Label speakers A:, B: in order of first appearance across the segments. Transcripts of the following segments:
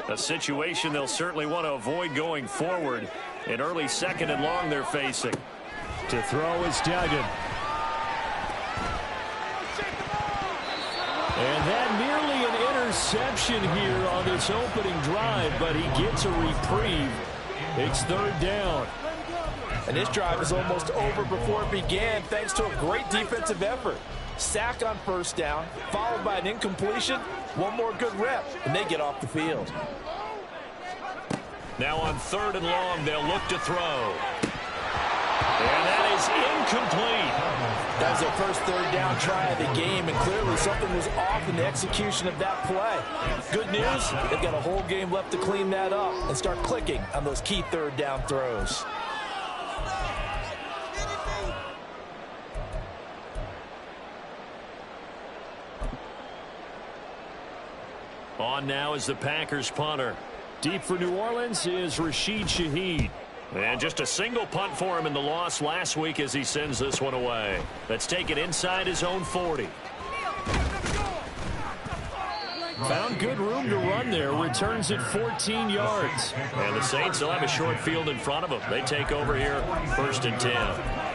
A: A situation they'll certainly want to avoid going forward. An early 2nd and long they're facing.
B: To throw is Duggan. And that nearly an interception here on this opening drive, but he gets a reprieve. It's 3rd down.
C: And this drive is almost over before it began thanks to a great defensive effort. Sack on 1st down, followed by an incompletion. One more good rep, and they get off the field.
A: Now on 3rd and long, they'll look to throw. And that is incomplete.
C: That was their first 3rd down try of the game, and clearly something was off in the execution of that play. Good news, they've got a whole game left to clean that up and start clicking on those key 3rd down throws.
A: On now is the Packers punter.
B: Deep for New Orleans is Rashid Shaheed.
A: And just a single punt for him in the loss last week as he sends this one away. Let's take it inside his own 40.
B: Found good room to run there. Returns at 14 yards.
A: And the Saints will have a short field in front of them. They take over here 1st and 10.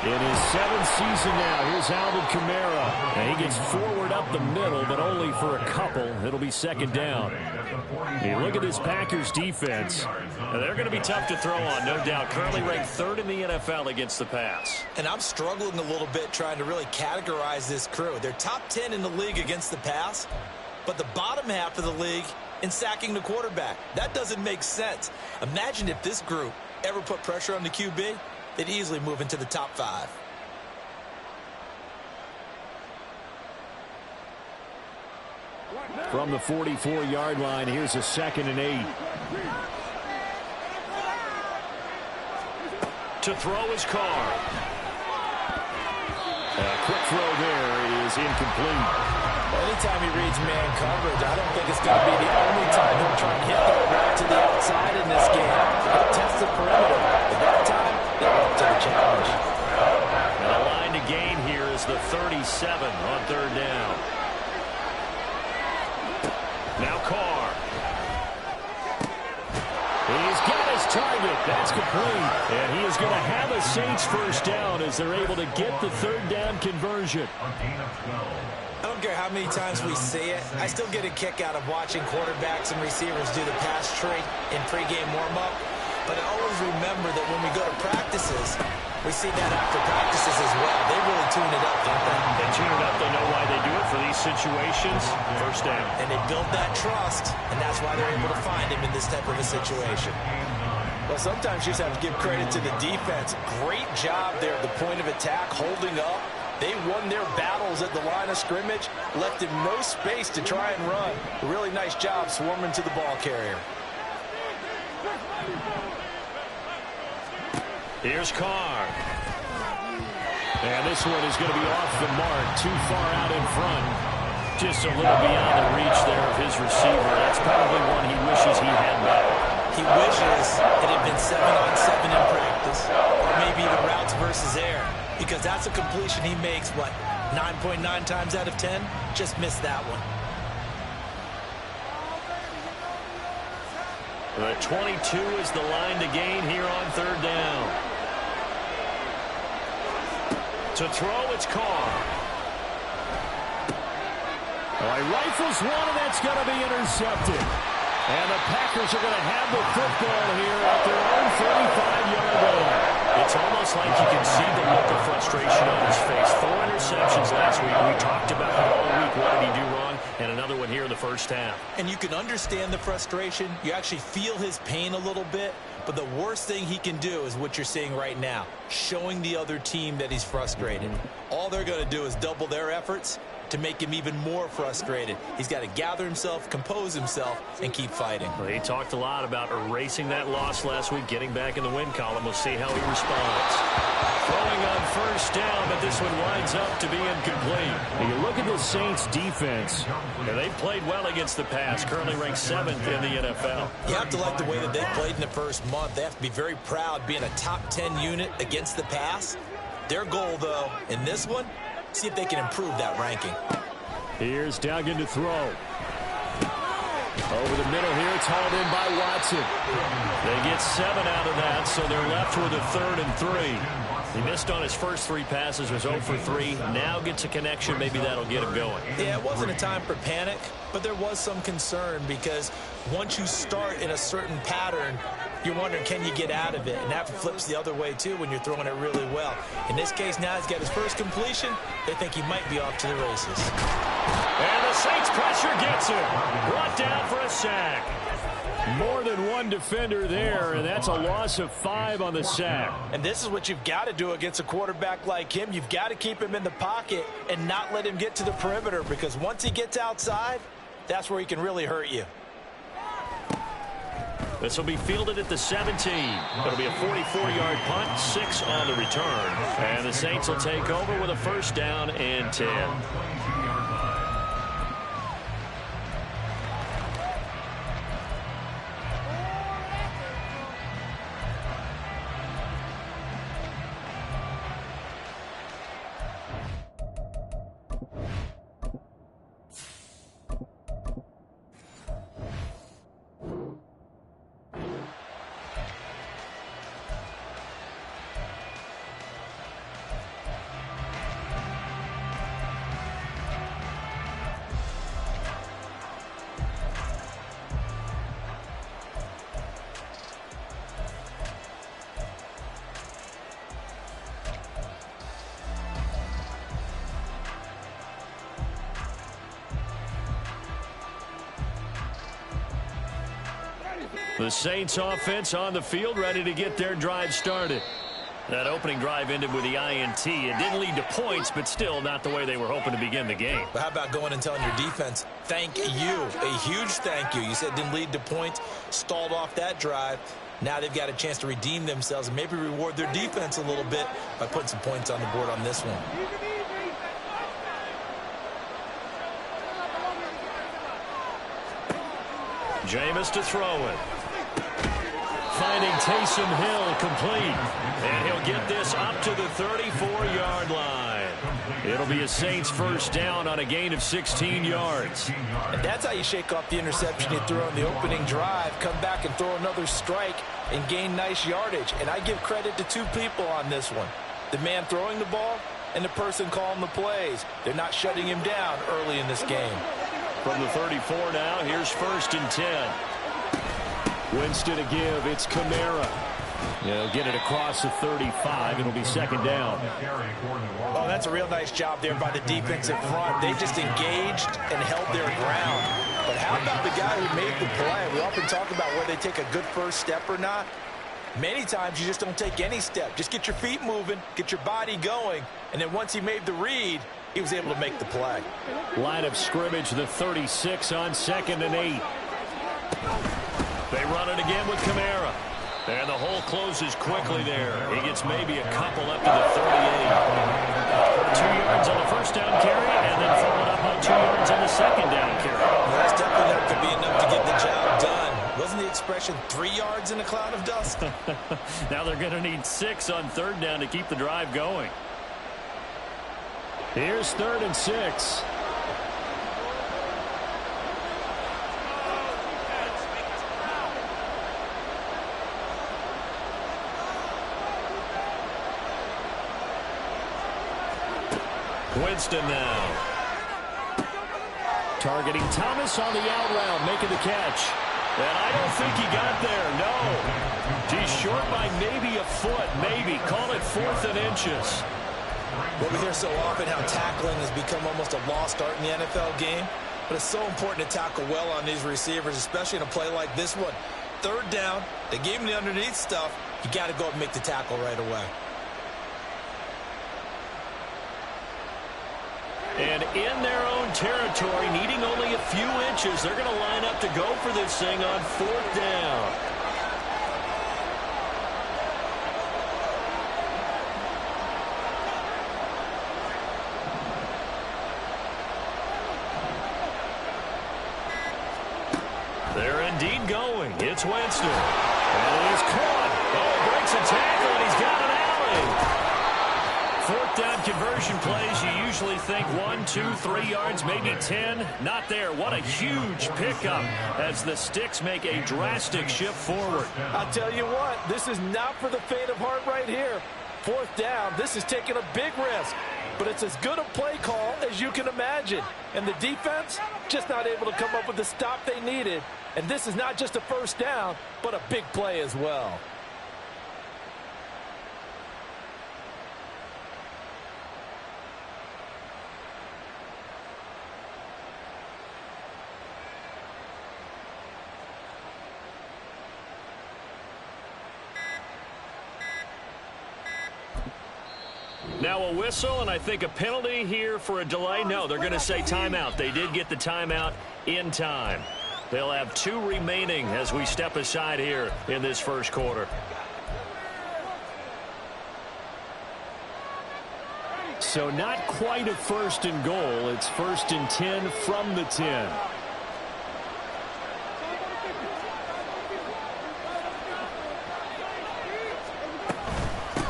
B: In his 7th season now, here's Alvin Kamara. And he gets forward up the middle, but only for a couple. It'll be 2nd down. You look at this Packers defense.
A: And they're going to be tough to throw on, no doubt. Currently ranked 3rd in the NFL against the pass.
D: And I'm struggling a little bit trying to really categorize this crew. They're top 10 in the league against the pass, but the bottom half of the league in sacking the quarterback. That doesn't make sense. Imagine if this group ever put pressure on the QB. They'd easily move into the top 5.
B: From the 44-yard line, here's a 2nd and 8.
A: To throw is Carr.
B: A quick throw there is incomplete.
C: Anytime he reads man coverage, I don't think it's going to be the only time he'll try and hit the route to the outside in this game. He'll test the perimeter. At that time, they're up to the challenge.
A: And the line to gain here is the 37 on 3rd down. Now Carr.
B: He's got his target. That's complete. And he is going to have a Saints 1st down as they're able to get the 3rd down conversion.
D: I don't care how many times we see it. I still get a kick out of watching quarterbacks and receivers do the pass tree in pregame warm-up. But I always remember that when we go to practices, we see that after practices as well. They really tune it up, don't they?
A: They tune it up. They know why they do it for these situations. 1st down.
D: And they build that trust, and that's why they're able to find him in this type of a situation.
C: Well, sometimes you just have to give credit to the defense. Great job there at the point of attack, holding up. They won their battles at the line of scrimmage, left him no space to try and run. A really nice job swarming to the ball carrier.
A: Here's Carr. And this one is going to be off the mark, too far out in front. Just a little beyond the reach there of his receiver. That's probably one he wishes he had back.
D: He wishes it had been 7-on-7 in practice, or maybe the routes versus air, because that's a completion he makes, what, 9.9 times out of 10? Just missed that one.
A: The 22 is the line to gain here on 3rd down. To throw, it's Carr.
B: He rifles one, and that's going to be intercepted. And the Packers are going to have the football here at their own 35-yard line.
A: It's almost like you can see the look of frustration on his face. 4 interceptions last week. We talked about it all week. What did he do wrong? And another one here in the 1st half.
D: And you can understand the frustration. You actually feel his pain a little bit. But the worst thing he can do is what you're seeing right now, showing the other team that he's frustrated. All they're going to do is double their efforts to make him even more frustrated. He's got to gather himself, compose himself, and keep fighting.
B: Well, he talked a lot about erasing that loss last week, getting back in the win column. We'll see how he responds. Throwing on first down, but this one winds up to be incomplete. And you look at the Saints defense, and they've played well against the pass, currently ranked 7th in the NFL.
D: You have to like the way that they played in the first month. They have to be very proud being a top 10 unit against the pass. Their goal, though, in this one, see if they can improve that ranking.
B: Here's Duggan to throw. Over the middle here, it's hauled in by Watson. They get 7 out of that, so they're left with a 3rd and 3. He missed on his first 3 passes, was 0 for 3. Now gets a connection. Maybe that'll get him going.
D: Yeah, it wasn't a time for panic, but there was some concern because once you start in a certain pattern, you're wondering, can you get out of it? And that flips the other way, too, when you're throwing it really well. In this case, now he's got his first completion. They think he might be off to the races.
B: And the Saints pressure gets him. Brought down for a sack. More than one defender there, and that's a loss of 5 on the sack.
D: And this is what you've got to do against a quarterback like him. You've got to keep him in the pocket and not let him get to the perimeter, because once he gets outside, that's where he can really hurt you.
B: This will be fielded at the 17. It'll be a 44-yard punt, 6 on the return. And the Saints will take over with a first down and 10. The Saints offense on the field, ready to get their drive started. That opening drive ended with the INT. It didn't lead to points, but still not the way they were hoping to begin the game.
D: But how about going and telling your defense, thank you, a huge thank you. You said it didn't lead to points, stalled off that drive. Now they've got a chance to redeem themselves and maybe reward their defense a little bit by putting some points on the board on this one.
B: Jameis to throw it. Finding Taysom Hill complete. And he'll get this up to the 34-yard line. It'll be a Saints first down on a gain of 16 yards.
D: And that's how you shake off the interception you threw on the opening drive. Come back and throw another strike and gain nice yardage. And I give credit to 2 people on this one. The man throwing the ball and the person calling the plays. They're not shutting him down early in this game.
B: From the 34 now, here's 1st and 10. Winston to give, it's Kamara. He'll get it across the 35. It'll be 2nd down.
D: Oh, that's a real nice job there by the defensive front. They just engaged and held their ground. But how about the guy who made the play? We often talk about whether they take a good first step or not. Many times you just don't take any step. Just get your feet moving, get your body going, and then once he made the read, he was able to make the play.
B: Line of scrimmage, the 36 on 2nd and 8. They run it again with Kamara. And the hole closes quickly there. He gets maybe a couple up to the 38. 2 yards on the first down carry, and then followed up on 2 yards on the second down carry.
D: Well, that's definitely not going to be enough to get the job done. Wasn't the expression 3 yards in a cloud of dust?
B: Now they're going to need 6 on 3rd down to keep the drive going. Here's 3rd and 6. Winston now. Targeting Thomas on the out route, making the catch. And I don't think he got there, no. He's short by maybe a foot, maybe. Call it 4th and inches.
D: Well, we hear so often how tackling has become almost a lost art in the NFL game. But it's so important to tackle well on these receivers, especially in a play like this one. 3rd down, they gave him the underneath stuff. You got to go and make the tackle right away.
B: And in their own territory, needing only a few inches, they're going to line up to go for this thing on 4th down. They're indeed going. It's Winston. And he's caught. Oh, breaks a tackle, and he's got an alley. 4th down conversion plays, you usually think 1, 2, 3 yards, maybe 10. Not there. What a huge pickup as the Sticks make a drastic shift forward.
C: I'll tell you what, this is not for the faint of heart right here. 4th down, this is taking a big risk. But it's as good a play call as you can imagine. And the defense just not able to come up with the stop they needed. And this is not just a 1st down, but a big play as well.
B: Now a whistle, and I think a penalty here for a delay. No, they're going to say timeout. They did get the timeout in time. They'll have 2 remaining as we step aside here in this first quarter.
A: So not quite a 1st and goal. It's 1st and 10 from the 10.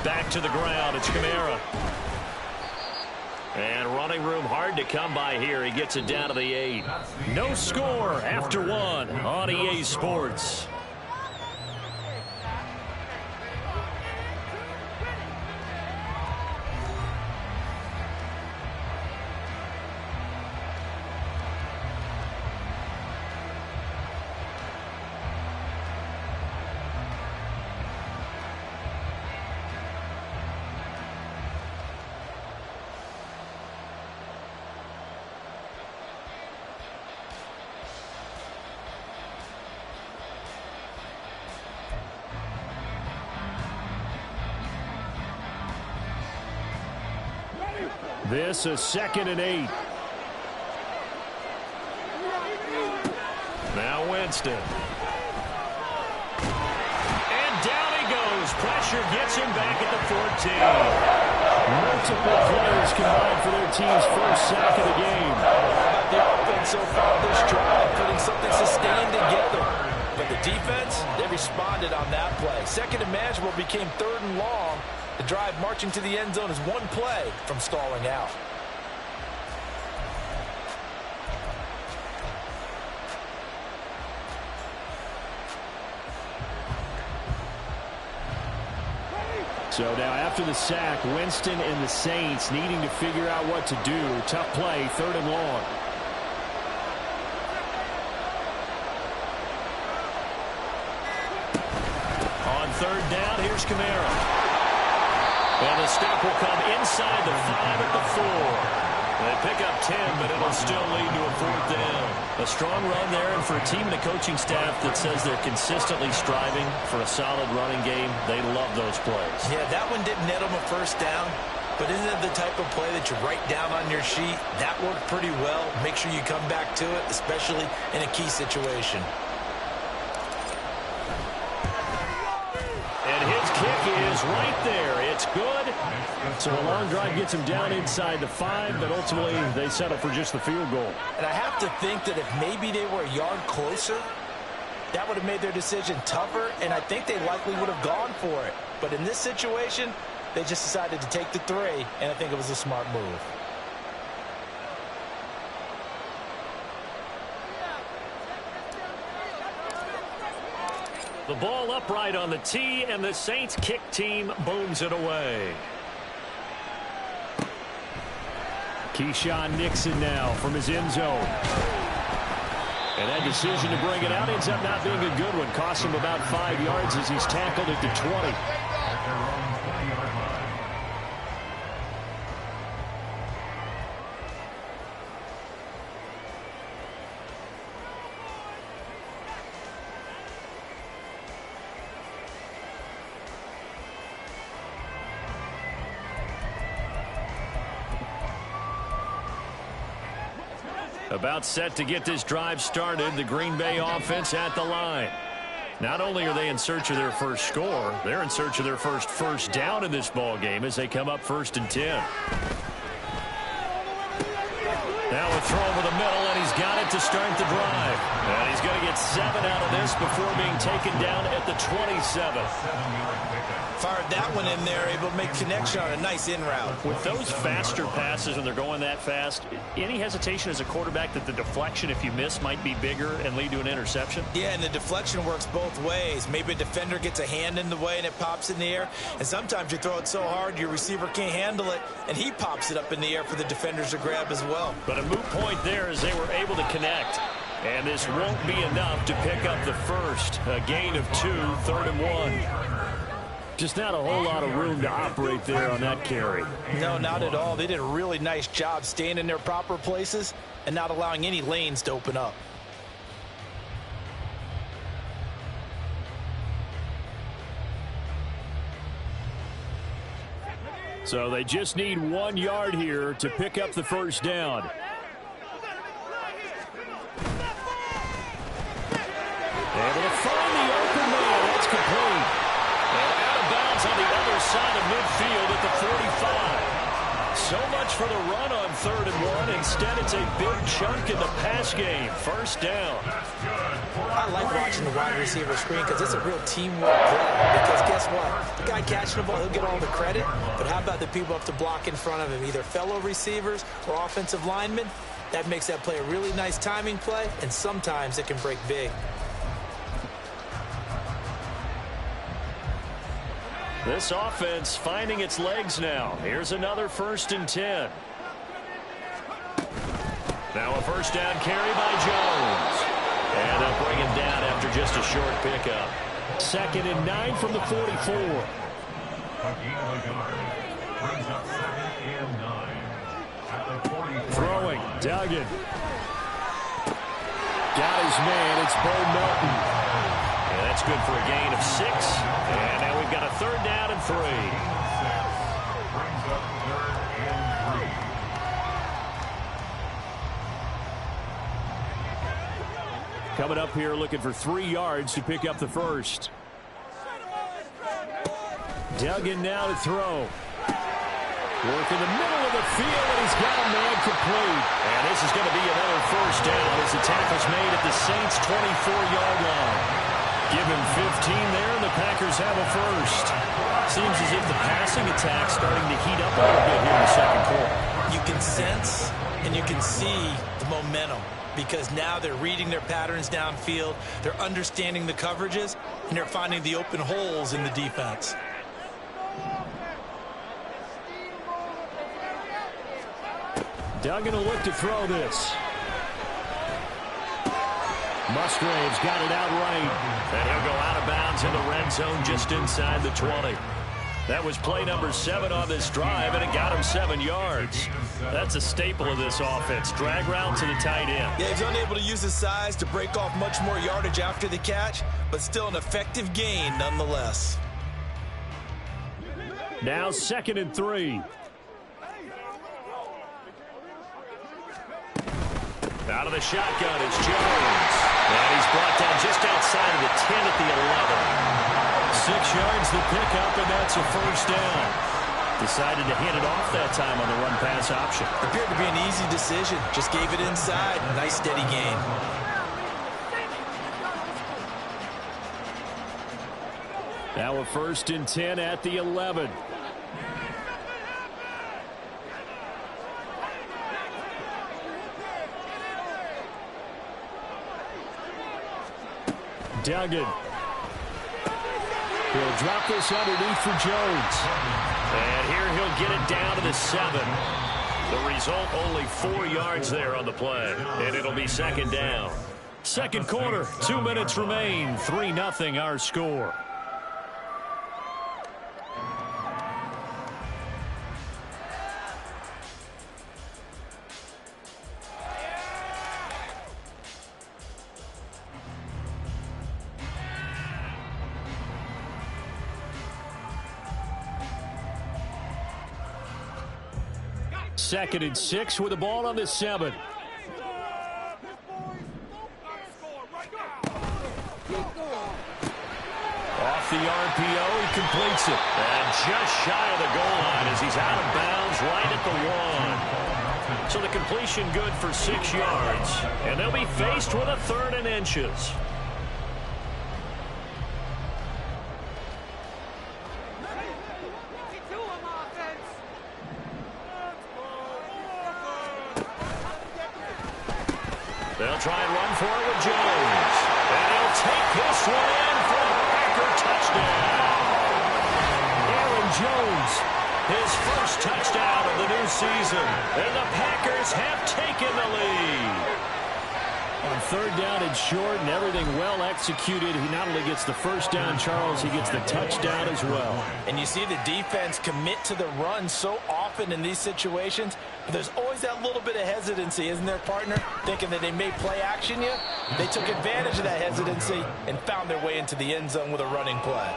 B: Back to the ground. It's Kamara. And running room hard to come by here. He gets it down to the 8. No score after 1 on EA Sports.
A: This is 2nd and 8.
B: Now Winston. And down he goes. Pressure gets him back at the 14.
A: Multiple players combined for their team's first sack of the game.
C: The offense so far this drive, putting something sustained together. But the defense, they responded on that play. 2nd and manageable became 3rd and long. The drive marching to the end zone is 1 play from stalling out.
A: So now after the sack, Winston and the Saints needing to figure out what to do. Tough play, 3rd and long.
B: On 3rd down, here's Kamara. And the stop will come inside the 5 at the 4. They pick up 10, but it'll still lead to a 4th down. A strong run there, and for a team and a coaching staff that says they're consistently striving for a solid running game, they love those plays.
D: Yeah, that one didn't net them a 1st down, but isn't it the type of play that you write down on your sheet? That worked pretty well. Make sure you come back to it, especially in a key situation.
B: And his kick is right there. It's good.
A: So a long drive gets him down inside the 5, but ultimately they settle for just the field goal.
C: And I have to think that if maybe they were a yard closer, that would have made their decision tougher, and I think they likely would have gone for it. But in this situation, they just decided to take the 3, and I think it was a smart move.
B: The ball upright on the tee, and the Saints kick team booms it away.
A: Keyshawn Nixon now from his end zone. And that decision to bring it out ends up not being a good one. Cost him about 5 yards as he's tackled at the 20. About set to get this drive started. The Green Bay offense at the line. Not only are they in search of their first score, they're in search of their first down in this ball game as they come up 1st and 10. Now a throw over the middle, and he's got it to start the drive. And he's going to get 7 out of this before being taken down at the 27.
D: Fired that one in there, able to make connection on a nice in route.
A: With those faster passes when they're going that fast, any hesitation as a quarterback that the deflection, if you miss, might be bigger and lead to an interception?
D: Yeah, and the deflection works both ways. Maybe a defender gets a hand in the way and it pops in the air. And sometimes you throw it so hard your receiver can't handle it, and he pops it up in the air for the defenders to grab as well.
A: But a moot point there as they were able to connect. And this won't be enough to pick up the first. A gain of 2, 3rd and 1. Just not a whole lot of room to operate there on that carry.
D: No, not at all. They did a really nice job staying in their proper places and not allowing any lanes to open up.
A: So they just need 1 yard here to pick up the first down. Able to find the open man. That's complete. And out of bounds on the other side of midfield at the 45. So much for the run on 3rd and 1. Instead, it's a big chunk in the pass game. First down.
D: I like watching the wide receiver screen because it's a real teamwork play. Because guess what? The guy catching the ball, he'll get all the credit. But how about the people up to block in front of him? Either fellow receivers or offensive linemen. That makes that play a really nice timing play. And sometimes it can break big.
A: This offense finding its legs now. Here's another 1st and 10. Now a first down carry by Jones. And they'll bring him down after just a short pickup. 2nd and 9 from the 44. Throwing. Duggan. Got his man. It's Bo Melton. And that's good for a gain of 6. And now we've got a 3rd down and 3. Coming up here looking for 3 yards to pick up the first. Duggan now to throw. Work in the middle of the field, and he's got a man complete. And this is going to be another first down as the tackle's made at the Saints' 24-yard line. Give him 15 there, and the Packers have a first. Seems as if the passing attack's starting to heat up a little bit here in the 2nd quarter.
D: You can sense and you can see the momentum because now they're reading their patterns downfield, they're understanding the coverages, and they're finding the open holes in the defense.
A: Duggan will look to throw this. Musgrave's got it outright. And he'll go out of bounds in the red zone just inside the 20. That was play number 7 on this drive, and it got him 7 yards. That's a staple of this offense. Drag route to the tight end.
D: Yeah, he's unable to use his size to break off much more yardage after the catch, but still an effective gain nonetheless.
A: Now 2nd and 3. Out of the shotgun, it's Jones. And he's brought down just outside of the 10 at the 11. 6 yards the pickup, and that's a first down. Decided to hand it off that time on the run-pass option.
D: Appeared to be an easy decision. Just gave it inside. Nice, steady gain.
A: Now a 1st and 10 at the 11. Duggan. He'll drop this underneath for Jones. And here he'll get it down to the 7. The result, only 4 yards there on the play. And it'll be 2nd down. 2nd quarter, 2 minutes remain. 3-0 our score. Second and 6 with the ball on the 7.
B: RPO. He completes it. And just shy of the goal line as he's out of bounds right at the 1. So the completion good for 6 yards. And they'll be faced with a 3rd and inches. They'll try and run for it with Jones. And he'll take this one in for a Packer touchdown. Aaron Jones, his first touchdown of the new season. And the Packers have taken the lead.
A: On 3rd down and short and everything well executed, he not only gets the first down, Charles, he gets the touchdown as well.
C: And you see the defense commit to the run so often in these situations, but there's always that little bit of hesitancy, isn't there, partner? Thinking that they may play action you. They took advantage of that hesitancy and found their way into the end zone with a running play.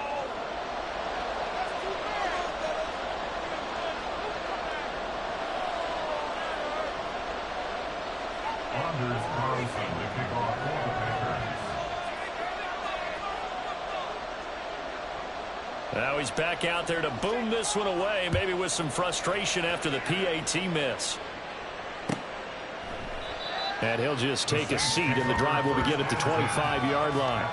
B: Now he's back out there to boom this one away, maybe with some frustration after the PAT miss.
A: And he'll just take a seat, and the drive will begin at the 25-yard line.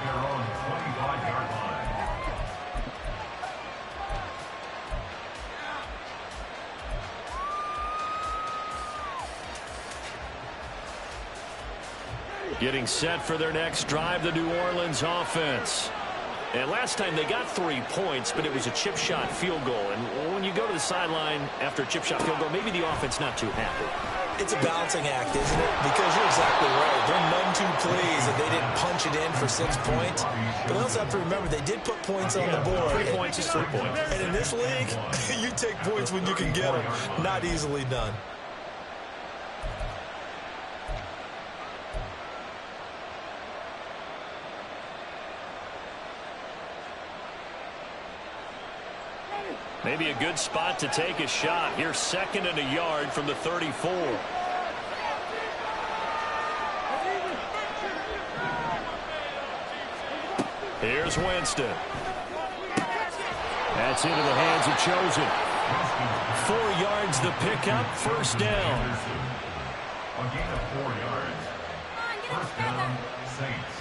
B: Getting set for their next drive, the New Orleans offense. And last time they got 3 points, but it was a chip shot field goal. And when you go to the sideline after a chip shot field goal, maybe the offense not too happy.
D: It's a balancing act, isn't it? Because you're exactly right. They're none too pleased that they didn't punch it in for 6 points. But they also have to remember they did put points on the board.
B: 3 points is 3 points.
D: And in this league, you take points when you can get them. Not easily done.
B: Maybe a good spot to take a shot. Here's 2nd and a yard from the 34. Here's Winston.
A: That's into the hands of Chosen.
B: 4 yards the pickup, 1st down.
E: A gain of 4 yards. 1st down, Saints.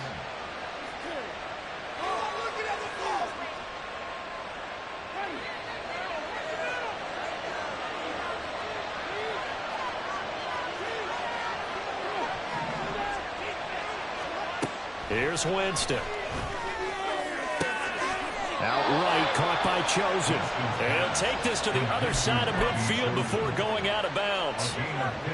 B: Here's Winston.
A: Outright caught by Chosen.
B: And he'll take this to the other side of midfield before going out of bounds.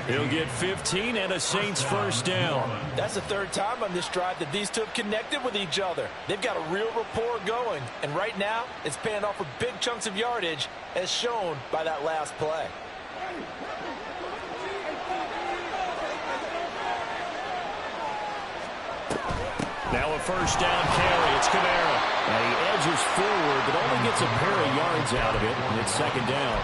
B: He'll get 15 and a Saints 1st down.
C: That's the 3rd time on this drive that these two have connected with each other. They've got a real rapport going. And right now, it's paying off with big chunks of yardage, as shown by that last play.
B: Now a 1st down carry. It's Kamara.
A: And he edges forward, but only gets a pair of yards out of it, and it's 2nd down.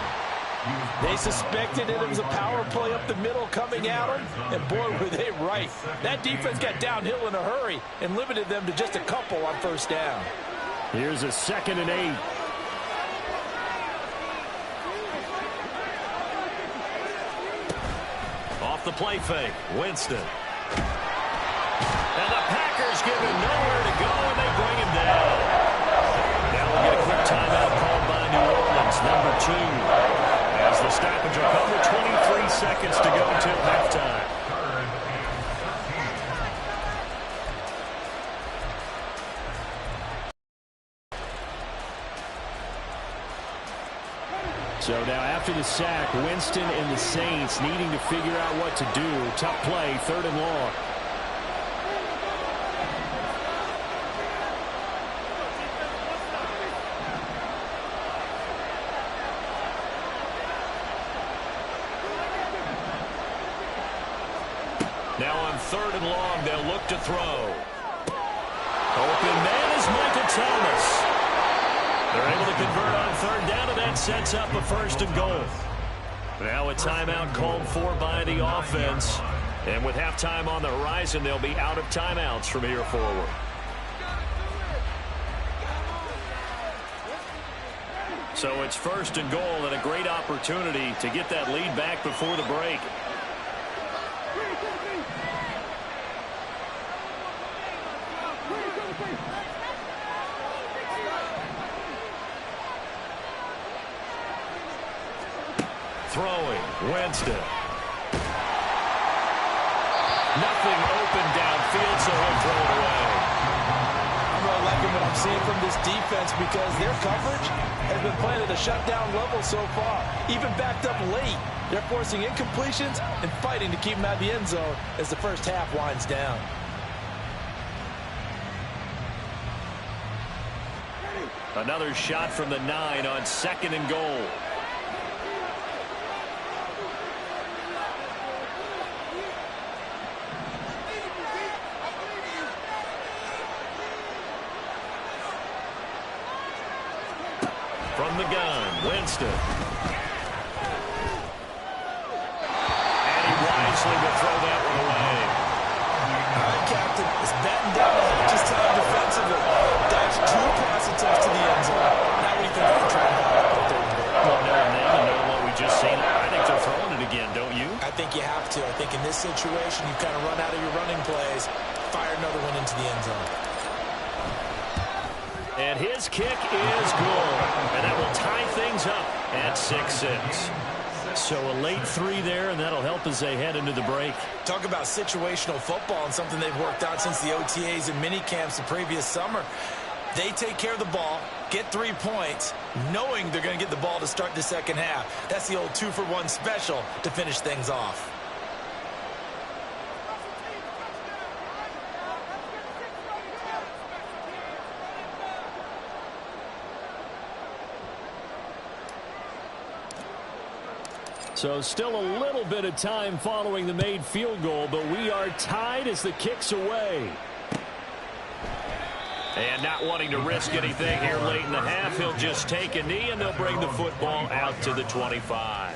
C: They suspected that it was a power play up the middle coming at them, and boy, were they right. That defense got downhill in a hurry and limited them to just a couple on 1st down.
A: Here's a 2nd and 8.
B: Off the play fake, Winston. And the Packers give him nowhere to go, and they bring him down. Now we'll get a quick timeout called by New Orleans, number 2. As the stoppage will come with 23 seconds to go till halftime.
A: So now after the sack, Winston and the Saints needing to figure out what to do. Tough play, 3rd and long.
B: Now on 3rd and long, they'll look to throw. Open man is Michael Thomas. They're able to convert on 3rd down, and that sets up a 1st and goal. Now a timeout called for by the offense. And with halftime on the horizon, they'll be out of timeouts from here forward. So it's 1st and goal and a great opportunity to get that lead back before the break. Throwing, Winston. Nothing open downfield, so he'll throw it away.
C: I'm really liking what I'm seeing from this defense because their coverage has been playing at a shutdown level so far. Even backed up late, they're forcing incompletions and fighting to keep them out of the end zone as the first half winds down.
B: Another shot from the 9 on 2nd and goal. From the gun, Winston. And he wisely will throw that one away.
C: All right, Captain, it's batting down the hatches time defensively. Dodged 2 pass attempts to the end zone. Now what do you think they're trying to have up there?
B: Well, knowing them and knowing what we just seen, I think they're throwing it again, don't you?
C: I think you have to. I think in this situation, you kind of run out of your running plays, fire another one into the end zone.
B: And his kick is good. And that will tie things up at 6-6. So a late 3 there, and that'll help as they head into the break.
C: Talk about situational football and something they've worked on since the OTAs and mini camps the previous summer. They take care of the ball, get 3 points, knowing they're going to get the ball to start the second half. That's the old 2-for-1 special to finish things off.
B: So still a little bit of time following the made field goal, but we are tied as the kick's away. And not wanting to risk anything here late in the half, he'll just take a knee and they'll bring the football out to the 25.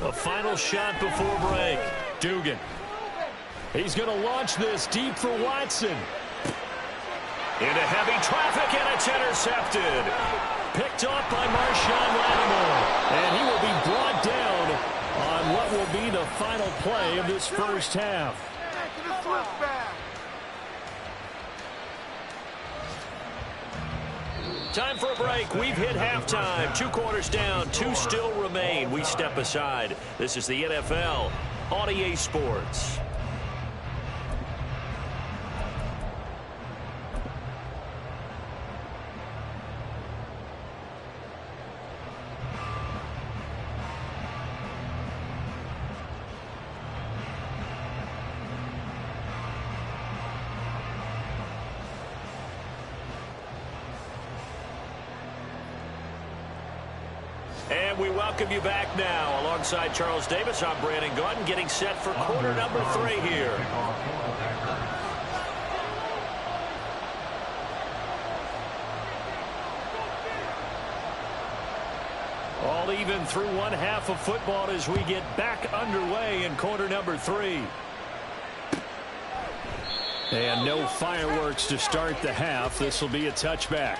B: A final shot before break. Dugan. He's going to launch this deep for Watson. Into heavy traffic, and it's intercepted. Picked off by Marshawn Lattimore. And he will be brought down on what will be the final play of this first half. Time for a break. We've hit halftime. 2 quarters down. 2 still remain. We step aside. This is the NFL on EA Sports. And we welcome you back now. Alongside Charles Davis, I'm Brandon Gaudin, getting set for quarter number 3 here. All even through one half of football as we get back underway in quarter number 3. And no fireworks to start the half. This will be a touchback.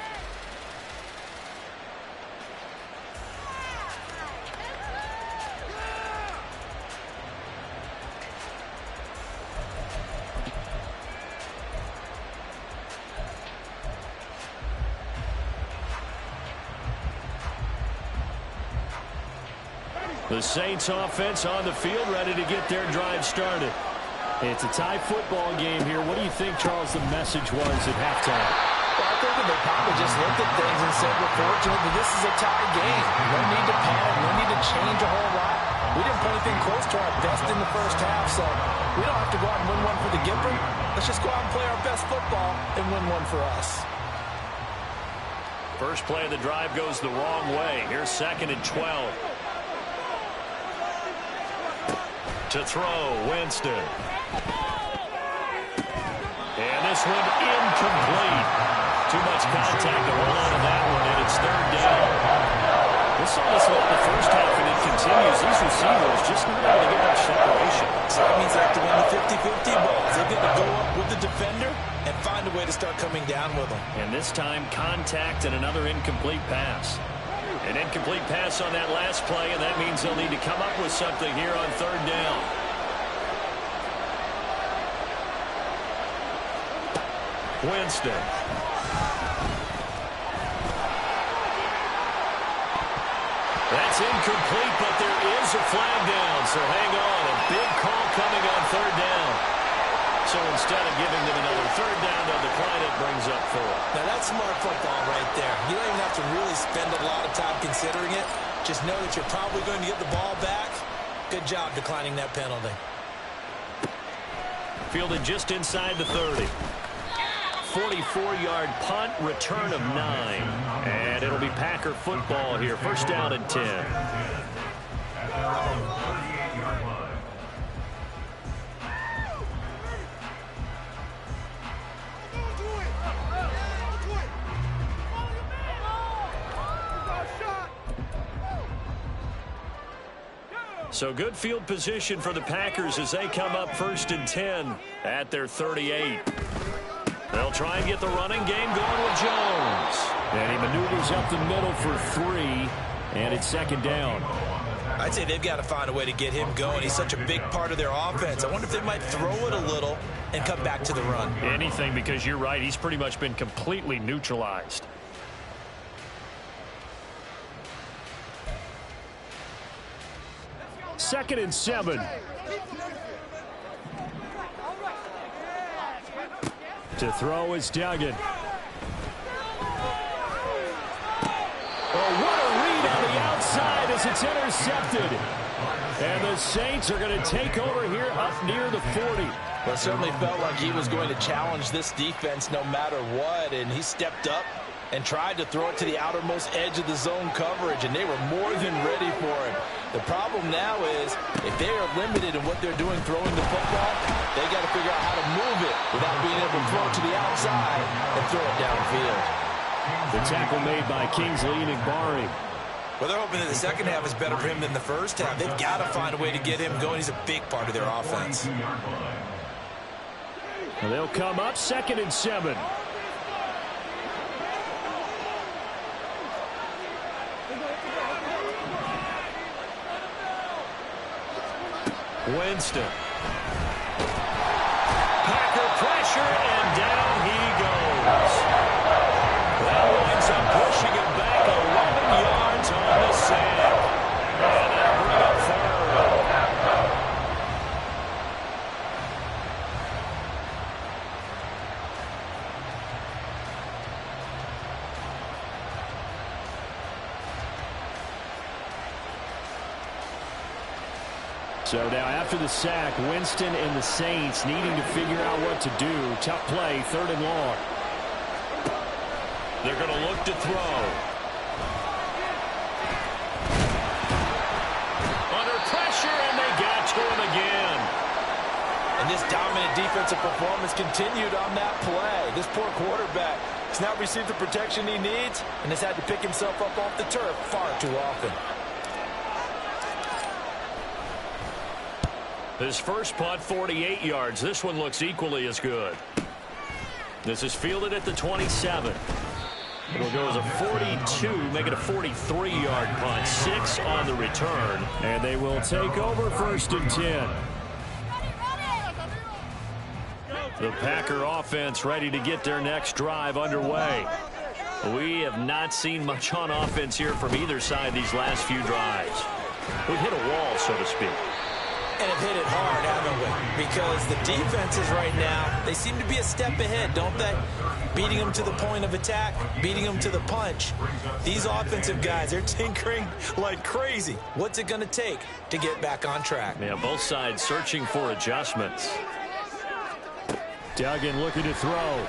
B: The Saints offense on the field, ready to get their drive started. It's a tie football game here. What do you think, Charles, the message was at halftime?
C: Well, I think that they probably just looked at things and said, we're fortunate that this is a tie game. No need to panic. No need to change a whole lot. We didn't play anything close to our best in the first half, so we don't have to go out and win one for the Gipper. Let's just go out and play our best football and win one for us.
B: First play of the drive goes the wrong way. Here's 2nd and 12. To throw, Winston. And this one incomplete. Too much contact to hold on to that one, and it's third down. We saw this about the first half, and it continues. These receivers just not able to get much separation.
C: So that means they have to win the 50-50 balls. They've got to go up with the defender and find a way to start coming down with them.
B: And this time, contact and another incomplete pass. An incomplete pass on that last play, and that means they'll need to come up with something here on third down. Winston. That's incomplete, but there is a flag down, so hang on. A big call coming on third down. So instead of giving them another third down, they'll decline it, brings up 4.
C: Now, that's smart football right there. You don't even have to really spend a lot of time considering it. Just know that you're probably going to get the ball back. Good job declining that penalty.
B: Fielded just inside the 30. 44-yard punt, return of 9. And it'll be Packer football here. First down and 10. So good field position for the Packers as they come up first and 10 at their 38. They'll try and get the running game going with Jones.
A: And he maneuvers up the middle for 3, and it's second down.
C: I'd say they've got to find a way to get him going. He's such a big part of their offense. I wonder if they might throw it a little and come back to the run.
B: Anything, because you're right. He's pretty much been completely neutralized.
A: Second and 7. To throw is Duggan. Oh, what a read on the outside as it's intercepted. And the Saints are going to take over here up near the 40.
C: Well, it certainly felt like he was going to challenge this defense no matter what, and he stepped up and tried to throw it to the outermost edge of the zone coverage, and they were more than ready for it. The problem now is if they are limited in what they're doing throwing the football, they got to figure out how to move it without being able to throw it to the outside and throw it downfield.
A: The tackle made by Kingsley Enagbari.
C: Well, they're hoping that the second half is better for him than the first half. They've got to find a way to get him going. He's a big part of their offense.
A: And they'll come up second and 7.
B: Winston. Packer pressure, and down he goes. That winds up pushing him back 11 yards on the sack. And that'll bring up third.
A: So now after the sack, Winston and the Saints needing to figure out what to do. Tough play, third and long.
B: They're going to look to throw. Under pressure, and they got to him again.
C: And this dominant defensive performance continued on that play. This poor quarterback has not received the protection he needs and has had to pick himself up off the turf far too often.
B: His first punt, 48 yards. This one looks equally as good. This is fielded at the 27. It'll go as a 42, make it a 43-yard punt. 6 on the return.
A: And they will take over first and 10.
B: The Packer offense ready to get their next drive underway. We have not seen much on offense here from either side these last few drives. We've hit a wall, so to speak.
C: And have hit it hard, haven't we? Because the defenses right now, they seem to be a step ahead, don't they? Beating them to the point of attack, beating them to the punch. These offensive guys, they're tinkering like crazy. What's it going to take to get back on track?
B: Yeah, both sides searching for adjustments.
A: Duggan looking to throw.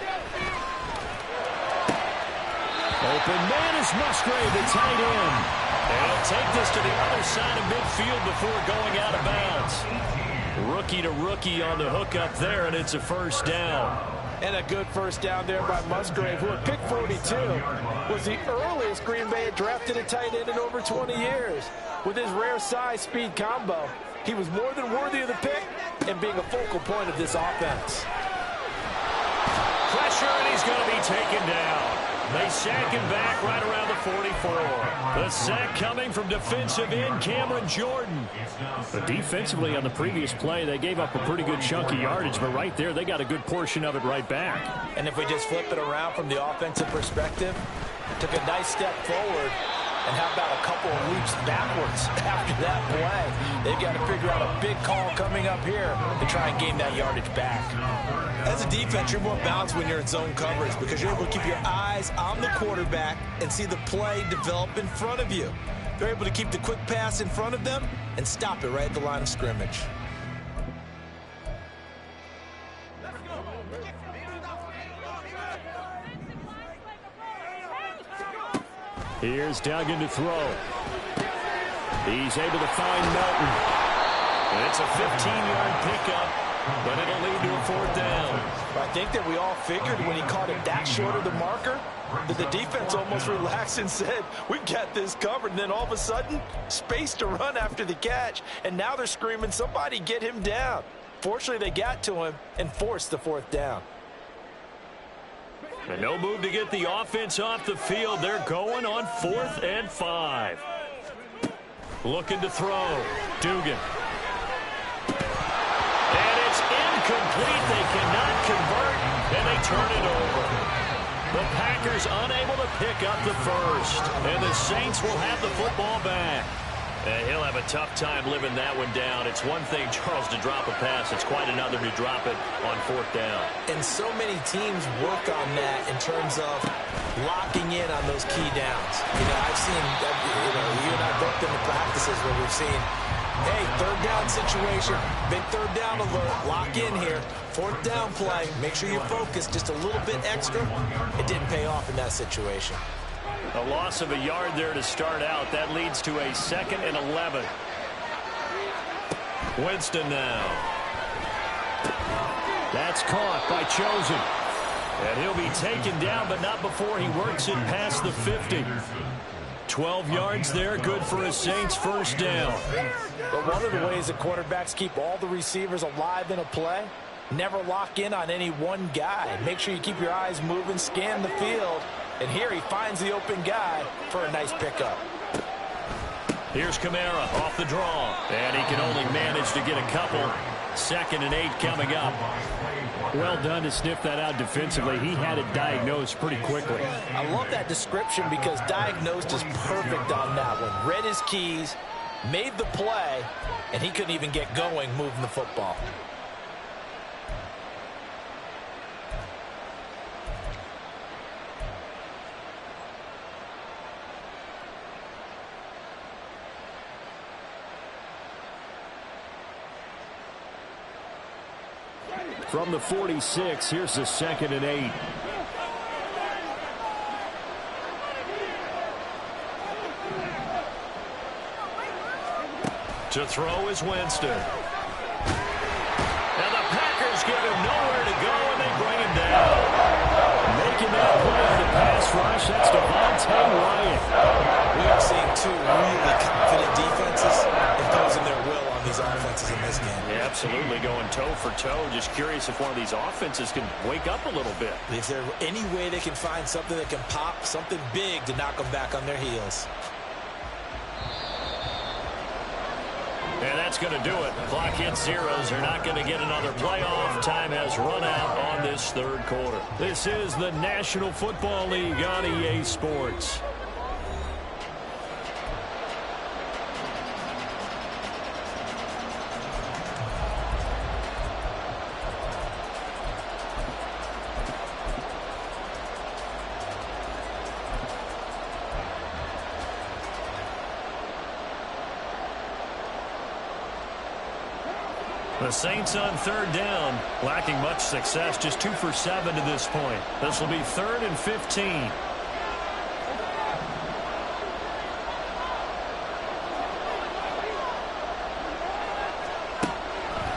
A: Open man is Musgrave, the tight end.
B: And he'll take this to the other side of midfield before going out of bounds. rookie to rookie on the hook up there, and it's a first down.
C: And a good first down there by Musgrave, who at pick 42 was the earliest Green Bay had drafted a tight end in over 20 years. With his rare size-speed combo, he was more than worthy of the pick and being a focal point of this offense.
B: Pressure, and he's going to be taken down. They sack him back right around the 44. The sack coming from defensive end Cameron Jordan.
A: But defensively on the previous play, they gave up a pretty good chunk of yardage, but right there, they got a good portion of it right back.
C: And if we just flip it around from the offensive perspective, took a nice step forward, and how about a couple of leaps backwards after that play? They've got to figure out a big call coming up here to try and gain that yardage back.
D: As a defense, you're more balanced when you're in zone coverage because you're able to keep your eyes on the quarterback and see the play develop in front of you. They're able to keep the quick pass in front of them and stop it right at the line of scrimmage.
A: Here's Duggan to throw. He's able to find Melton.
B: And it's a 15-yard pickup, but it'll lead to a fourth down.
C: I think that we all figured when he caught it that short of the marker that the defense almost relaxed and said, we've got this covered. And then all of a sudden, space to run after the catch. And now they're screaming, somebody get him down. Fortunately, they got to him and forced the fourth down.
B: And no move to get the offense off the field. They're going on 4th and 5. Looking to throw. Dugan. And it's incomplete. They cannot convert, and they turn it over. The Packers unable to pick up the first. And the Saints will have the football back. And he'll have a tough time living that one down. It's one thing, Charles, to drop a pass. It's quite another to drop it on 4th down.
C: And so many teams work on that in terms of locking in on those key downs. You know, I've seen, you and I both been to practices where we've seen, hey, 3rd down situation, big 3rd down alert, lock in here, 4th down play, make sure you focus just a little bit extra. It didn't pay off in that situation.
B: A loss of a yard there to start out. That leads to a 2nd and 11. Winston now.
A: That's caught by Chosen.
B: And he'll be taken down, but not before he works it past the 50. 12 yards there, good for a Saints first down.
C: But one of the ways that quarterbacks keep all the receivers alive in a play, never lock in on any one guy. Make sure you keep your eyes moving, scan the field. And here he finds the open guy for a nice pickup.
B: Here's Kamara off the draw. And he can only manage to get a couple. 2nd and 8 coming up.
A: Well done to sniff that out defensively. He had it diagnosed pretty quickly.
C: I love that description because diagnosed is perfect on that one. Read his keys, made the play, and he couldn't even get going moving the football.
A: From the 46, here's the 2nd and 8.
B: To throw is Winston. And the Packers give him nowhere to go, and they bring him down.
A: Making that play on the pass rush, that's Devontae Wyatt.
C: We are seeing two really confident defenses imposing their will on these offenses in this game.
B: Yeah, absolutely, going toe for toe. Just curious if one of these offenses can wake up a little bit.
C: Is there any way they can find something that can pop, something big to knock them back on their heels?
B: And that's going to do it. Clock hits zeros. They're not going to get another playoff. Time has run out on this 3rd quarter.
A: This is the National Football League on EA Sports.
B: The Saints on 3rd down, lacking much success, just 2 for 7 to this point. This will be 3rd and 15.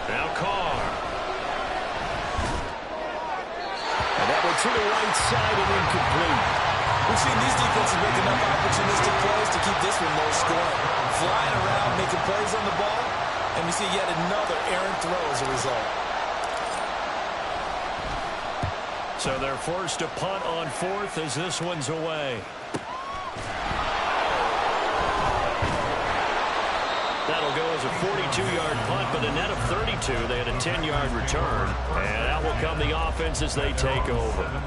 B: Now
A: to the right side and incomplete.
C: We've seen these defenses make enough opportunistic plays to keep this one low scoring. Flying around, making plays on the ball, and we see yet another errant throw as a result.
B: So they're forced to punt on fourth as this one's away. That'll go as a 42-yard punt, but a net of 32. They had a 10-yard return, and that will come the offense as they take over.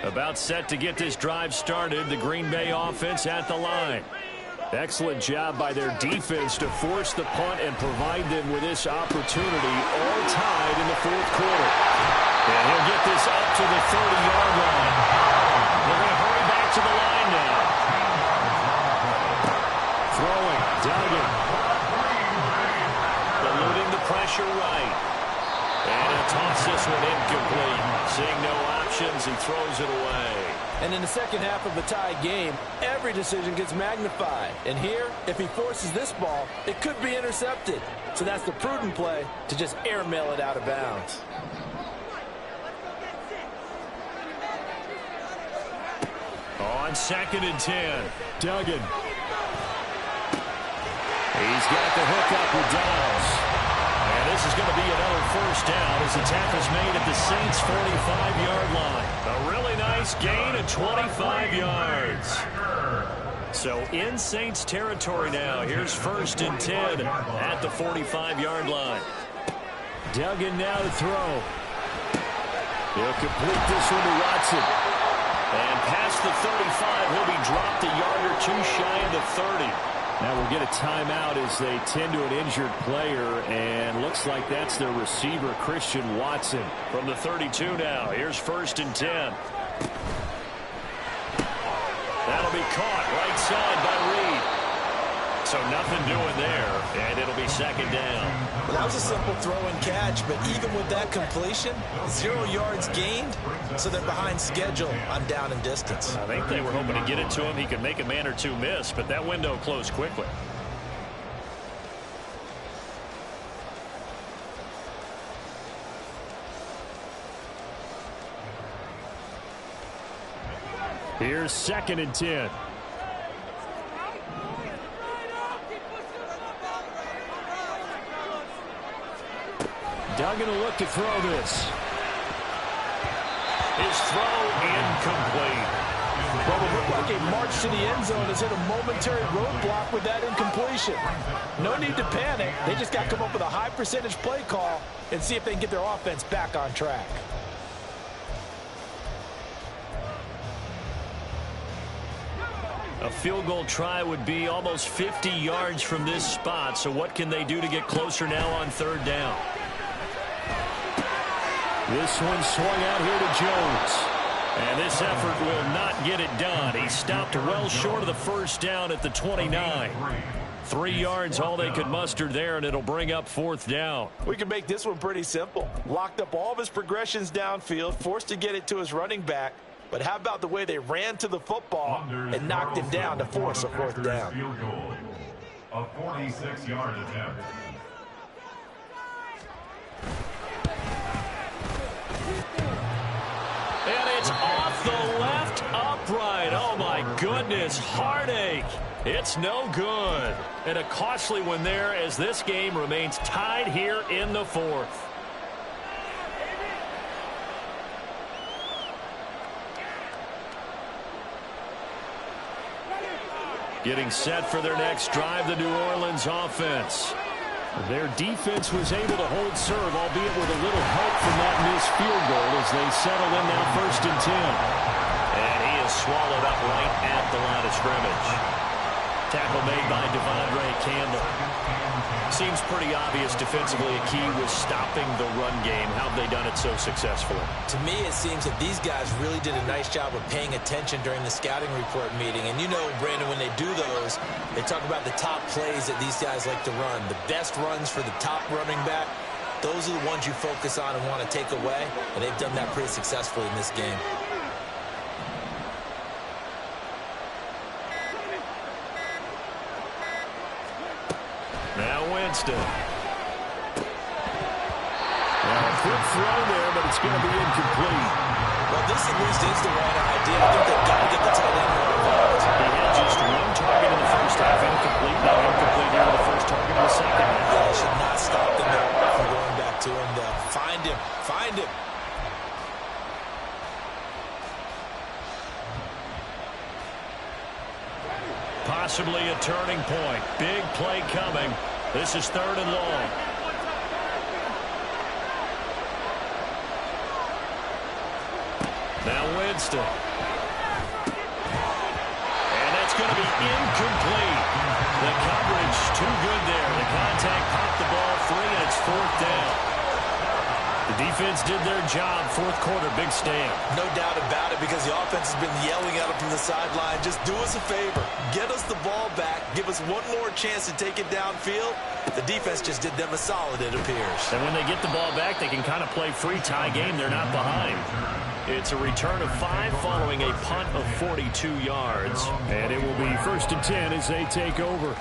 B: About set to get this drive started, the Green Bay offense at the line. Excellent job by their defense to force the punt and provide them with this opportunity, all tied in the fourth quarter. And he'll get this up to the 30-yard line. They're going to hurry back to the line now. Throwing, Duggan. Eluding the pressure right. And he'll toss this one incomplete. Seeing no options, he throws it away.
C: And in the second half of a tie game, every decision gets magnified. And here, if he forces this ball, it could be intercepted. So that's the prudent play to just airmail it out of bounds.
B: On 2nd and 10, Duggan.
A: He's got the hook up with Dobbs.
B: And this is going to be another first down as the tackle's made at the Saints' 45-yard line. A really nice gain of 25 yards. So in Saints territory now. Here's 1st and 10 at the 45-yard line.
A: Duggan now to throw. He'll complete this one to Watson.
B: And past the 35, he'll be dropped a yard or two shy of the 30.
A: Now we'll get a timeout as they tend to an injured player, and looks like that's their receiver, Christian Watson.
B: From the 32 now, here's 1st and 10. That'll be caught right side by Reed. So nothing doing there, and it'll be 2nd down.
C: Well, that was a simple throw and catch, but even with that completion, 0 yards gained, so they're behind schedule on down and distance.
B: I think they were hoping to get it to him. He could make a man or two miss, but that window closed quickly.
A: Here's 2nd and 10. Duggan will look to throw this.
B: His throw incomplete.
C: Well, it looked like a march to the end zone has hit a momentary roadblock with that incompletion. No need to panic. They just got to come up with a high percentage play call and see if they can get their offense back on track.
B: A field goal try would be almost 50 yards from this spot, so what can they do to get closer now on 3rd down?
A: This one swung out here to Jones.
B: And this effort will not get it done. He stopped well short of the first down at the 29. 3 yards all they could muster there, and it'll bring up 4th down.
C: We can make this one pretty simple. Locked up all of his progressions downfield, forced to get it to his running back. But how about the way they ran to the football and knocked him down to force a 4th down?
E: A 46-yard attempt.
B: And it's off the left upright. Oh, my goodness. Heartache. It's no good. And a costly one there as this game remains tied here in the 4th. Getting set for their next drive, the New Orleans offense.
A: Their defense was able to hold serve, albeit with a little help from that missed field goal as they settle in now 1st and 10.
B: And he is swallowed up right at the line of scrimmage. Tackle made by Devondre Campbell. Seems pretty obvious defensively a key was stopping the run game. How have they done it so successfully?
C: To me, it seems that these guys really did a nice job of paying attention during the scouting report meeting. And you know, Brandon, when they do those, they talk about the top plays that these guys like to run. The best runs for the top running back, those are the ones you focus on and want to take away. And they've done that pretty successfully in this game.
B: Winston. A quick throw there, but it's going to be incomplete.
D: Well, this at least is the right idea. I think they've got to get the tight end more involved.
B: He had just one target in the first half, incomplete. Now incomplete here with the first target in the second half.
D: Yeah, it should not stop them from going back to him, though. Find him. Find him.
B: Possibly a turning point. Big play coming. This is 3rd and long. Now Winston. And that's going to be incomplete. The coverage too good there. The contact popped the ball free, and it's 4th down. The defense did their job. 4th quarter, big stand.
D: No doubt about it, because the offense has been yelling at them from the sideline. Just do us a favor. Get us the ball back. Give us one more chance to take it downfield. The defense just did them a solid, it appears.
B: And when they get the ball back, they can kind of play free tie game. They're not behind. It's a return of 5 following a punt of 42 yards.
A: And it will be 1st and 10 as they take over.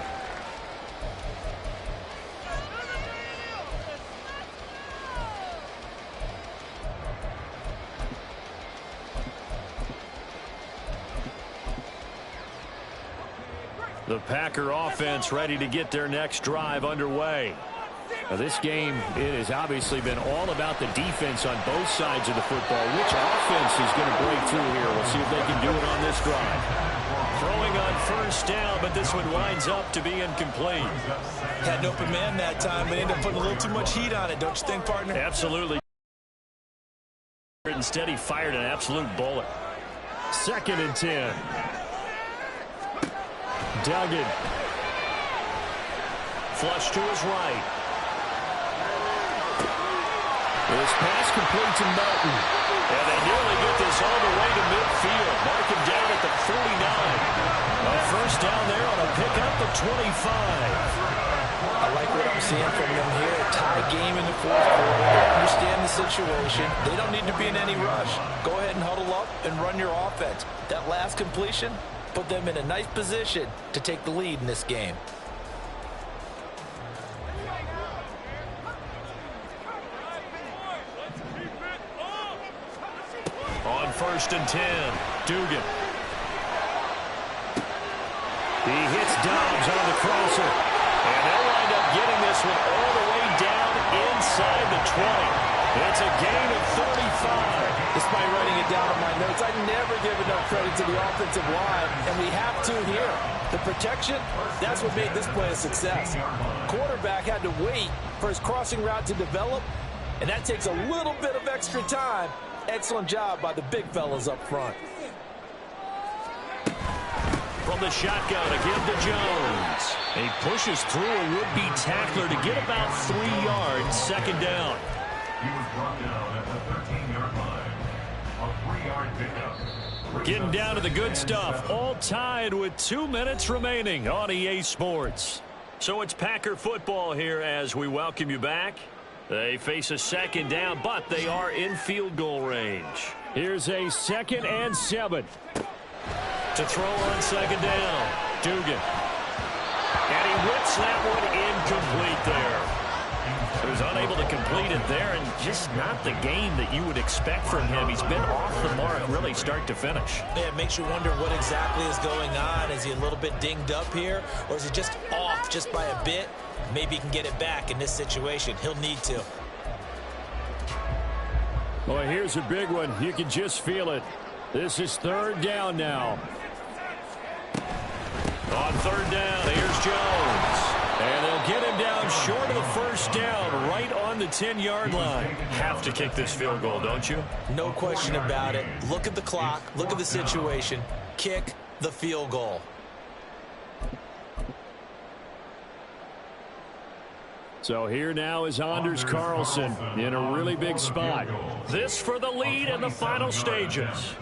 B: The Packer offense ready to get their next drive underway.
A: Now, this game, it has obviously been all about the defense on both sides of the football. Which offense is going to break through here? We'll see if they can do it on this drive.
B: Throwing on 1st down, but this one winds up to be incomplete.
D: Had an open man that time, but ended up putting a little too much heat on it, don't you think, partner?
B: Absolutely. Instead, he fired an absolute bullet.
A: 2nd and 10. Duggan.
B: Flush to his right.
A: This pass complete to Melton.
B: And they nearly get this all the way to midfield. Mark him down at the 49. A 1st down there on a pickup of 25.
D: I like what I'm seeing from them here. Tie game in the 4th quarter. They understand the situation. They don't need to be in any rush. Go ahead and huddle up and run your offense. That last completion put them in a nice position to take the lead in this game.
B: On 1st and 10, Dugan.
A: He hits Dobbs on the crosser.
B: And they'll wind up getting this one all the way down inside the 20. It's a gain of 35.
C: Despite writing it down on my notes, I never give enough credit to the offensive line, and we have to here. The protection, that's what made this play a success. Quarterback had to wait for his crossing route to develop, and that takes a little bit of extra time. Excellent job by the big fellas up front.
B: From the shotgun, a give to Jones. He pushes through a would-be tackler to get about 3 yards, 2nd down.
E: He was brought down at the 13-yard line. A 3-yard pickup.
B: Getting down to the good stuff. All tied with 2 minutes remaining on EA Sports. So it's Packer football here as we welcome you back. They face a 2nd down, but they are in field goal range.
A: Here's a 2nd and 7.
B: To throw on 2nd down, Dugan. And he whips that one incomplete there. He was unable to complete it there, and just not the game that you would expect from him. He's been off the mark really start to finish.
D: Yeah, it makes you wonder what exactly is going on. Is he a little bit dinged up here, or is he just off just by a bit? Maybe he can get it back in this situation. He'll need to.
A: Well, here's a big one. You can just feel it. This is 3rd down now.
B: On 3rd down, here's Jones. And they'll get him down short of the 1st down, right on the 10-yard line. Have to kick this field goal, don't you?
D: No question about it. Look at the clock. Look at the situation. Kick the field goal.
A: So here now is Anders Carlson in a really big spot.
B: This for the lead in the final stages.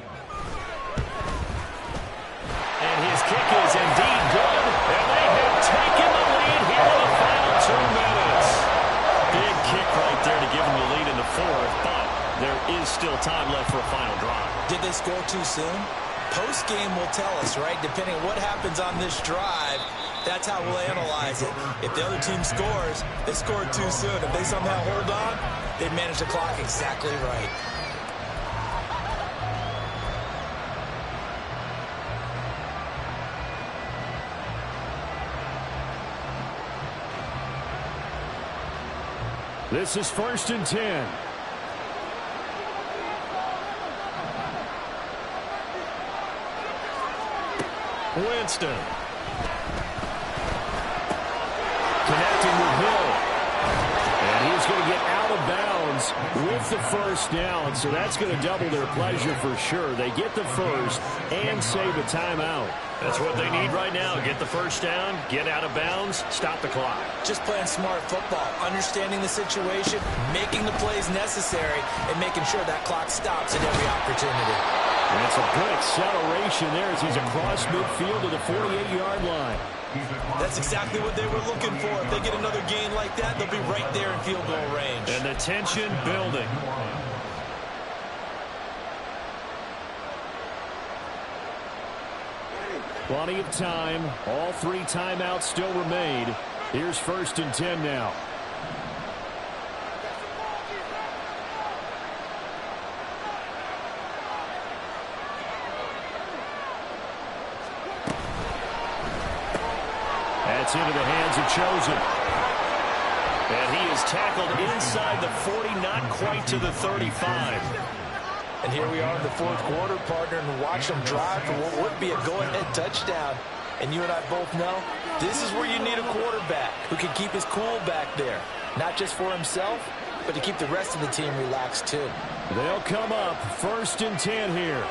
B: And his kick is indeed good. And they have taken the lead here in the final 2 minutes. Big kick right there to give them the lead in the 4th, but there is still time left for a final drive.
D: Did they score too soon? Post-game will tell us, right? Depending on what happens on this drive, That's how we'll analyze it. If the other team scores, they scored too soon. If they somehow hold on, they manage the clock exactly right.
A: This is 1st and 10. Winston. Connecting with Hill. And he's going to get out of bounds with the first down. So that's going to double their pleasure for sure. They get the first and save a timeout.
B: That's what they need right now. Get the first down, get out of bounds, stop the clock.
D: Just playing smart football, understanding the situation, making the plays necessary, and making sure that clock stops at every opportunity.
A: And it's a good acceleration there as he's across midfield to the 48-yard line.
D: That's exactly what they were looking for. If they get another gain like that, they'll be right there in field goal range.
B: And the tension building.
A: Plenty of time. All 3 timeouts still remain. Here's 1st and 10 now. That's into the hands of Chosen.
B: And he is tackled inside the 40, not quite to the 35.
D: And here we are in the 4th quarter, partner, and watch them drive for what would be a go-ahead touchdown. And you and I both know this is where you need a quarterback who can keep his cool back there. Not just for himself, but to keep the rest of the team relaxed too.
A: They'll come up 1st and 10 here.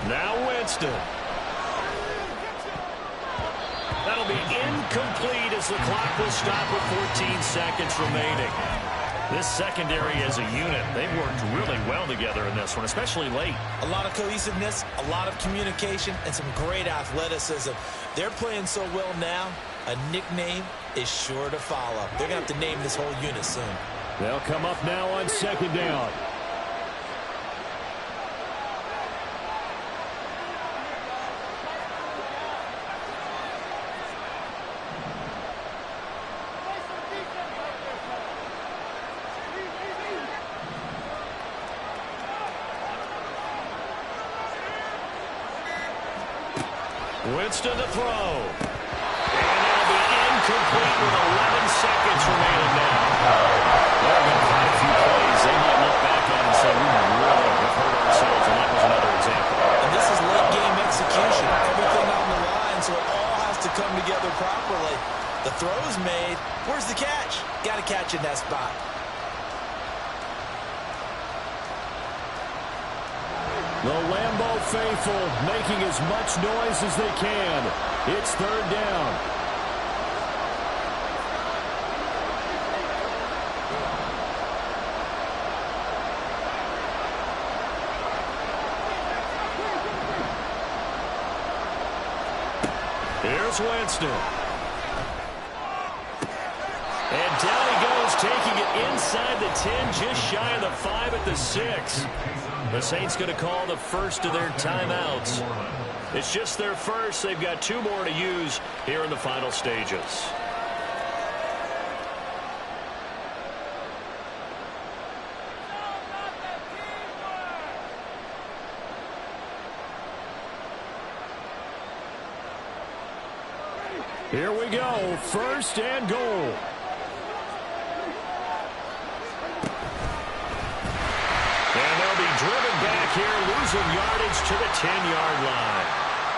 B: Now Winston. That'll be incomplete as the clock will stop with 14 seconds remaining. This secondary as a unit, they've worked really well together in this one, especially late.
D: A lot of cohesiveness, a lot of communication, and some great athleticism. They're playing so well now, a nickname is sure to follow. They're going to have to name this whole unit soon.
A: They'll come up now on 2nd down.
B: Winston to throw. And that'll be incomplete with 11 seconds remaining now.
A: There have been quite a few plays they might look back on and say, we really have hurt ourselves, and that was another example.
D: And this is late-game execution. Everything on the line, so it all has to come together properly. The throw's made. Where's the catch? Got to catch in that spot.
A: The Lambeau faithful making as much noise as they can. It's 3rd down.
B: Here's Winston. And down he goes, taking it inside the 10, just shy of the 5 at the 6. The Saints going to call the first of their timeouts. It's just their first. They've got 2 more to use here in the final stages.
A: Here we go. 1st and goal.
B: Driven back here, losing yardage to the 10-yard line.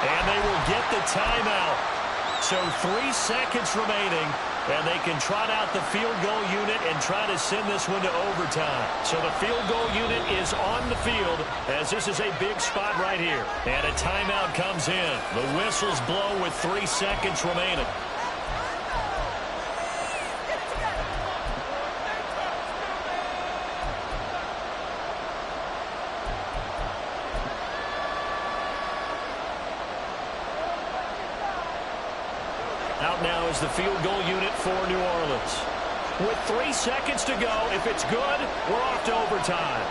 B: And they will get the timeout. So 3 seconds remaining, and they can trot out the field goal unit and try to send this one to overtime. So the field goal unit is on the field as this is a big spot right here. And a timeout comes in. The whistles blow with 3 seconds remaining. Out now is the field goal unit for New Orleans.
A: With 3 seconds to go, if it's good, we're off to overtime.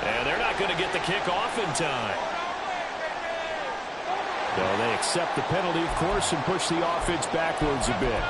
A: And they're not going to get the kick off in time. Well, they accept the penalty, of course, and push the offense backwards a bit.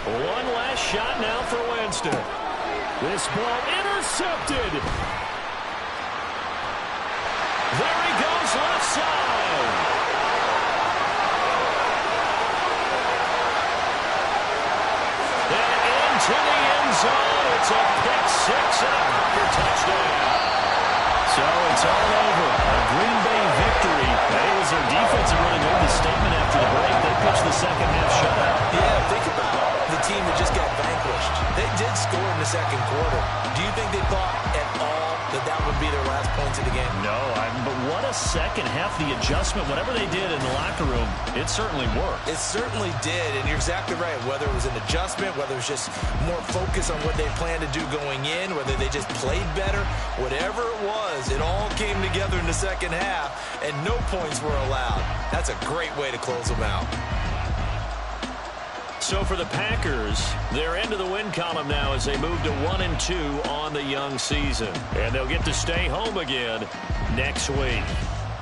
A: One last shot now for Winston. This ball intercepted. There he goes, left side. And into the end zone. It's a pick six and a Packer touchdown. So it's all over. A Green Bay victory. It was their defense that really made the statement after the break. They pitched the second half shutout.
C: Yeah, think about the team that just got vanquished. They did score in the second quarter. Do you think they thought at all that would be their last points of the game?
A: No, but what a second half. The adjustment, whatever they did in the locker room, it certainly worked.
C: It certainly did, and you're exactly right. Whether it was an adjustment, whether it was just more focus on what they planned to do going in, whether they just played better, whatever it was, it all came together in the second half, and no points were allowed. That's a great way to close them out.
A: So for the Packers, they're into the win column now as they move to 1-2 on the young season. And they'll get to stay home again next week.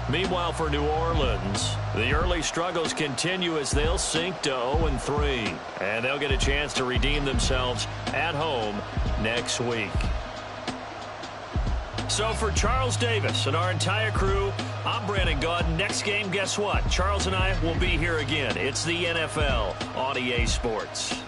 A: Meanwhile, for New Orleans, the early struggles continue as they'll sink to 0-3. And they'll get a chance to redeem themselves at home next week. So for Charles Davis and our entire crew, I'm Brandon Gaud. Next game, guess what? Charles and I will be here again. It's the NFL on EA Sports.